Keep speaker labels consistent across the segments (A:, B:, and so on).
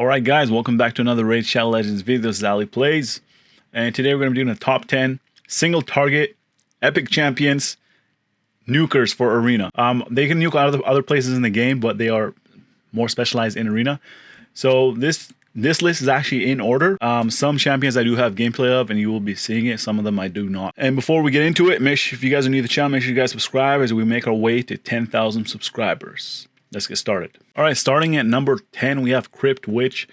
A: Alright guys, welcome back to another Raid Shadow Legends video. This is Ali Plays. And today we're going to be doing a top 10 single target epic champions nukers for arena. They can nuke out of other places in the game, but they are more specialized in arena. So this list is actually in order. Some champions I do have gameplay of and you will be seeing it. Some of them I do not. And before we get into it, if you guys are new to the channel, make sure you guys subscribe as we make our way to 10,000 subscribers. Let's get started. All right, starting at number 10, we have Crypt, which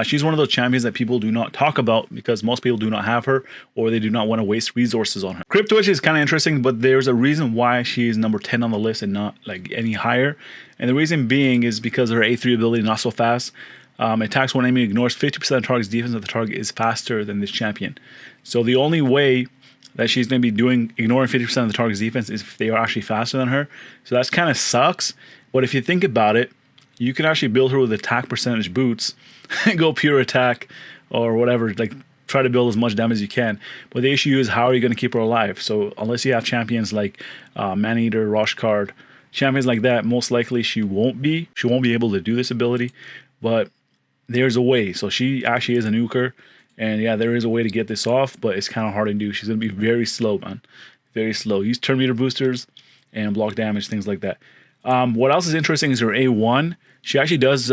A: she's one of those champions that people do not talk about because most people do not have her or they do not want to waste resources on her. Crypt Witch is kind of interesting, but there's a reason why she's number 10 on the list and not like any higher. And the reason being is because her A3 ability, not so fast. Attacks when enemy ignores 50% of the target's defense if the target is faster than this champion. So the only way that she's going to be ignoring 50% of the target's defense is if they are actually faster than her. So that's kind of sucks. But if you think about it, you can actually build her with attack percentage boots and go pure attack or whatever, like try to build as much damage as you can. But the issue is, how are you going to keep her alive? So unless you have champions like Maneater, Roshcard, champions like that, most likely she won't be able to do this ability. But there's a way. So she actually is a nuker. And yeah, there is a way to get this off, but it's kind of hard to do. She's going to be very slow, man. Very slow. Use turn meter boosters and block damage, things like that. What else is interesting is her A1. She actually does,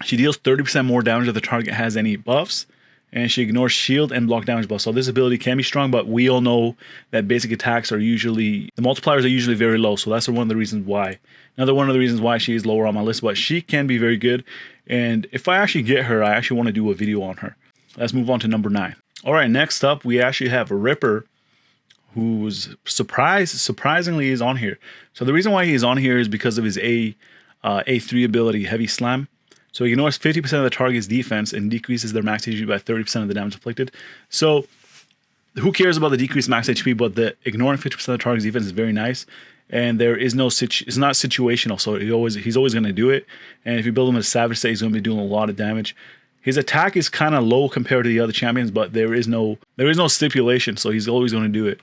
A: she deals 30% more damage if the target has any buffs, and she ignores shield and block damage buffs. So this ability can be strong, but we all know that basic attacks are usually, the multipliers are usually very low. So that's one of the reasons why. Another one of the reasons why she is lower on my list, but she can be very good. And if I actually get her, I actually want to do a video on her. Let's move on to number 9. All right, next up, we actually have Ripper, who's surprisingly is on here. So the reason why he's on here is because of his A3 ability, Heavy Slam. So he ignores 50% of the target's defense and decreases their max HP by 30% of the damage inflicted. So who cares about the decreased max HP, but the ignoring 50% of the target's defense is very nice. And there is no it's not situational, so he's always going to do it. And if you build him as a Savage State, he's going to be doing a lot of damage. His attack is kind of low compared to the other champions, but there is no stipulation, so he's always going to do it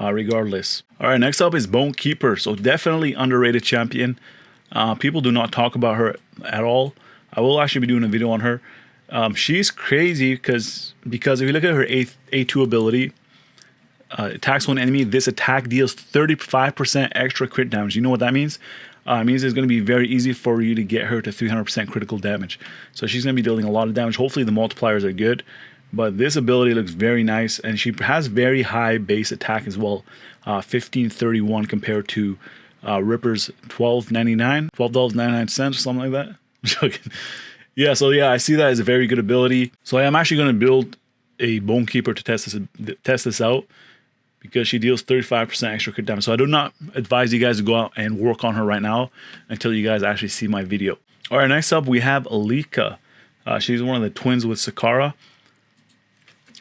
A: regardless. All right, next up is Bone Keeper. So definitely underrated champion. People do not talk about her at all. I will actually be doing a video on her. She's crazy because if you look at her A2 ability, attacks one enemy, this attack deals 35% extra crit damage. You know what that means? It means it's going to be very easy for you to get her to 300% critical damage. So she's going to be dealing a lot of damage. Hopefully the multipliers are good. But this ability looks very nice. And she has very high base attack as well. 1531 compared to Ripper's $12.99 or something like that. I'm joking. Yeah, so yeah, I see that as a very good ability. So I am actually going to build a Bone Keeper to test this out, because she deals 35% extra crit damage. So I do not advise you guys to go out and work on her right now until you guys actually see my video. All right, next up we have Alica. She's one of the twins with Sakara.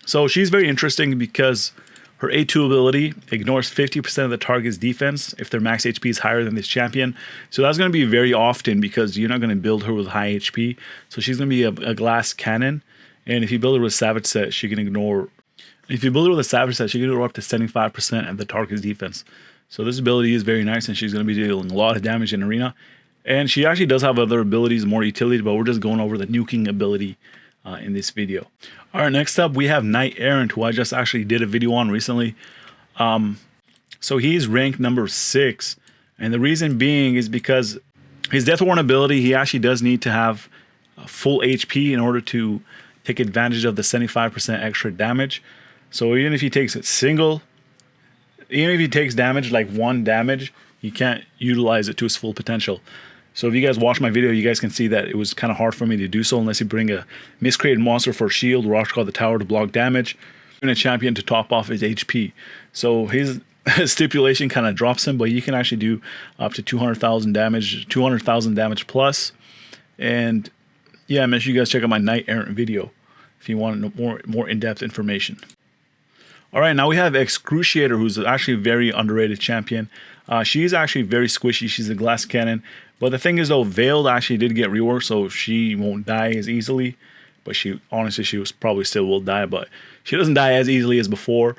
A: So she's very interesting because her A2 ability ignores 50% of the target's defense if their max HP is higher than this champion. So that's going to be very often because you're not going to build her with high HP. So she's going to be a glass cannon. And if you build her with Savage Set, she can ignore... If you build her with a Savage Set, she can go up to 75% of the target's defense. So this ability is very nice, and she's going to be dealing a lot of damage in arena. And she actually does have other abilities, more utility, but we're just going over the nuking ability in this video. All right, next up we have Knight Errant, who I just actually did a video on recently. So he's ranked number 6, and the reason being is because his Death Warrant ability, he actually does need to have full HP in order to take advantage of the 75% extra damage. So even if he takes damage like 1 damage, you can't utilize it to its full potential. So if you guys watch my video, you guys can see that it was kind of hard for me to do so unless you bring a miscreated monster for shield, Roshcard the Tower to block damage, and a champion to top off his HP. So his stipulation kind of drops him, but you can actually do up to 200,000 damage plus. And yeah, make sure you guys check out my Knight Errant video if you want more in-depth information. All right, now we have Excruciator, who's actually a very underrated champion. She's actually very squishy. She's a glass cannon. But the thing is, though, Veiled actually did get reworked, so she won't die as easily. But honestly, she probably still will die, but she doesn't die as easily as before.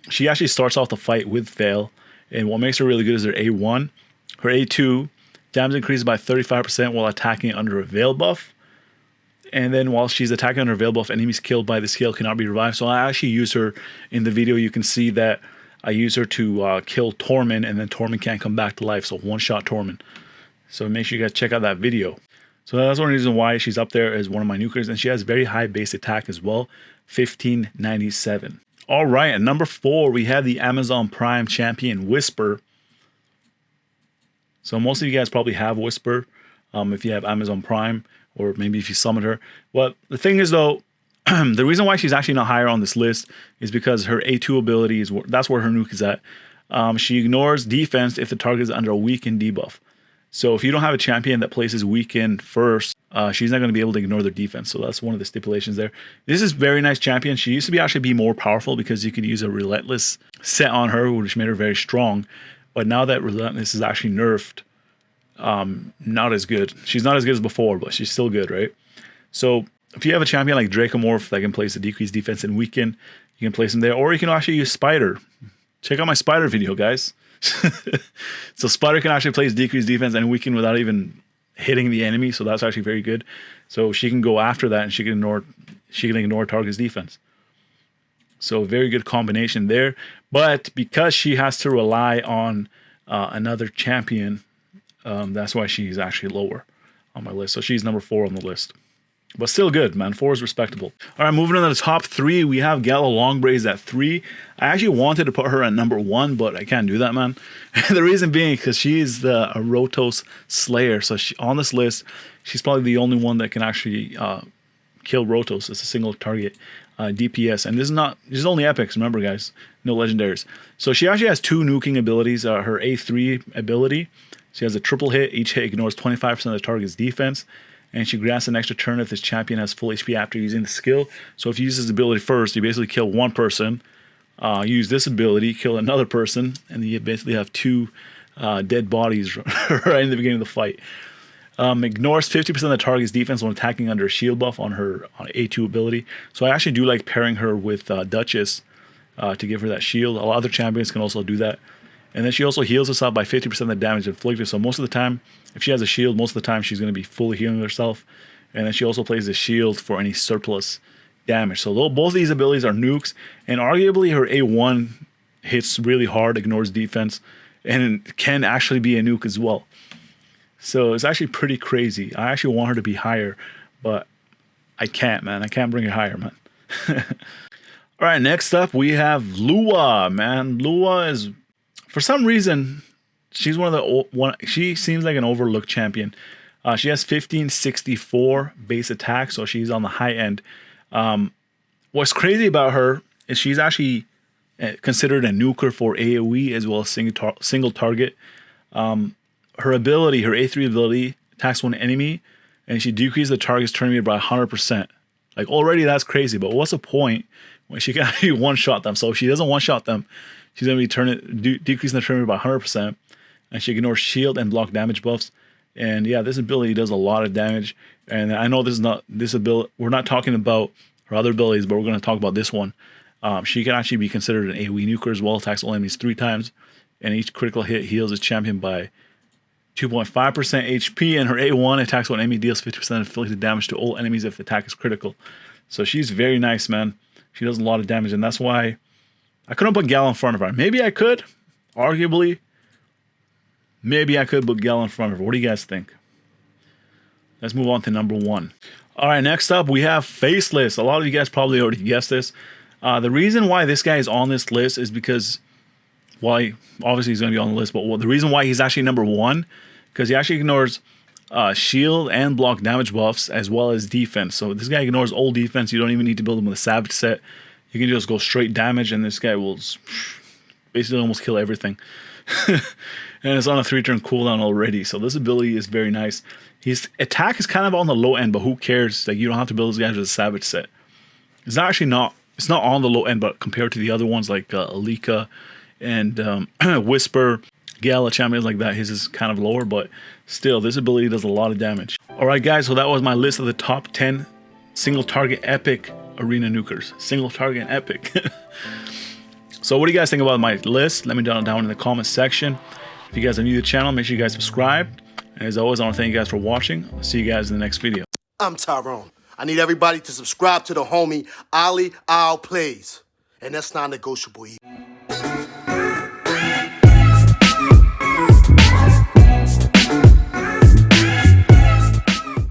A: She actually starts off the fight with Veil, and what makes her really good is her A1. Her A2, damage increases by 35% while attacking under a Veil buff. And then while she's attacking on her veil buff, enemies killed by this skill cannot be revived. So I actually use her in the video. You can see that I use her to kill Torment, and then Torment can't come back to life. So one-shot Torment. So make sure you guys check out that video. So that's one reason why she's up there as one of my nukers. And she has very high base attack as well, 1597. All right, at number 4, we have the Amazon Prime champion, Whisper. So most of you guys probably have Whisper if you have Amazon Prime, or maybe if you summon her. Well, the thing is though, the reason why she's actually not higher on this list is because her A2 ability is, that's where her nuke is at. She ignores defense if the target is under a weaken debuff. So if you don't have a champion that places weaken first, she's not going to be able to ignore their defense. So that's one of the stipulations there. This is very nice champion. She used to be actually be more powerful because you could use a Relentless set on her, which made her very strong. But now that Relentless is actually nerfed, not as good. She's not as good as before, but she's still good, right? So if you have a champion like Dracomorph that can place a decreased defense and weaken, you can place him there. Or you can actually use Spider. Check out my Spider video, guys. So Spider can actually place decreased defense and weaken without even hitting the enemy. So that's actually very good. So she can go after that and she can ignore target's defense. So very good combination there. But because she has to rely on another champion, that's why she's actually lower on my list. So she's number 4 on the list. But still good, man. 4 is respectable. All right, moving on to the top 3, we have Gala Longbraids at 3. I actually wanted to put her at number 1, but I can't do that, man. The reason being because she's a Rotos Slayer. So on this list, she's probably the only one that can actually kill Rotos as a single target DPS. And this is only epics, remember, guys. No legendaries. So she actually has 2 nuking abilities. Her A3 ability, she has a triple hit. Each hit ignores 25% of the target's defense. And she grants an extra turn if this champion has full HP after using the skill. So if you use this ability first, you basically kill one person, use this ability, kill another person, and then you basically have 2 dead bodies right in the beginning of the fight. Ignores 50% of the target's defense when attacking under a shield buff on her A2 ability. So I actually do like pairing her with Duchess to give her that shield. A lot of other champions can also do that. And then she also heals herself by 50% of the damage inflicted. So most of the time, if she has a shield, most of the time she's going to be fully healing herself. And then she also plays a shield for any surplus damage. So both of these abilities are nukes. And arguably her A1 hits really hard, ignores defense, and can actually be a nuke as well. So it's actually pretty crazy. I actually want her to be higher, but I can't, man. I can't bring her higher, man. All right, next up we have Lua, man. Lua is, for some reason, she's she seems like an overlooked champion. She has 1564 base attack, so she's on the high end. What's crazy about her is she's actually considered a nuker for AoE as well as single target. Her ability, her A3 ability, attacks one enemy, and she decreases the target's turn meter by 100%. Like, already that's crazy, but what's the point when she can actually one-shot them? So if she doesn't one-shot them, she's going to be decreasing the turn meter by 100%, and she ignores shield and block damage buffs. And yeah, this ability does a lot of damage. And I know this ability, we're not talking about her other abilities, but we're going to talk about this one. She can actually be considered an AoE nuker as well. Attacks all enemies 3 times, and each critical hit heals its champion by 2.5% HP, and her A1 attacks one enemy, deals 50% inflicted damage to all enemies if the attack is critical. So she's very nice, man. She does a lot of damage, and that's why I couldn't put Gal in front of her. Maybe I could, arguably. Maybe I could put Gal in front of her. What do you guys think? Let's move on to number 1. All right, next up we have Faceless. A lot of you guys probably already guessed this. The reason why this guy is on this list is because, well, obviously he's going to be on the list, but the reason why he's actually number 1, because he actually ignores shield and block damage buffs as well as defense. So this guy ignores all defense. You don't even need to build him with a Savage set. You can just go straight damage, and this guy will basically almost kill everything. And it's on a 3-turn cooldown already. So this ability is very nice. His attack is kind of on the low end, but who cares? Like, you don't have to build this guy with a Savage set. It's not on the low end, but compared to the other ones like Alica and Whisper, Gala, champions like that, his is kind of lower, but still, this ability does a lot of damage. Alright guys, so that was my list of the top 10 single target epic arena nukers. Single target and epic. So what do you guys think about my list? Let me know down in the comments section. If you guys are new to the channel, make sure you guys subscribe. And as always, I want to thank you guys for watching. I'll see you guys in the next video.
B: I'm Tyrone. I need everybody to subscribe to the homie Ali Al Plays. And that's non-negotiable.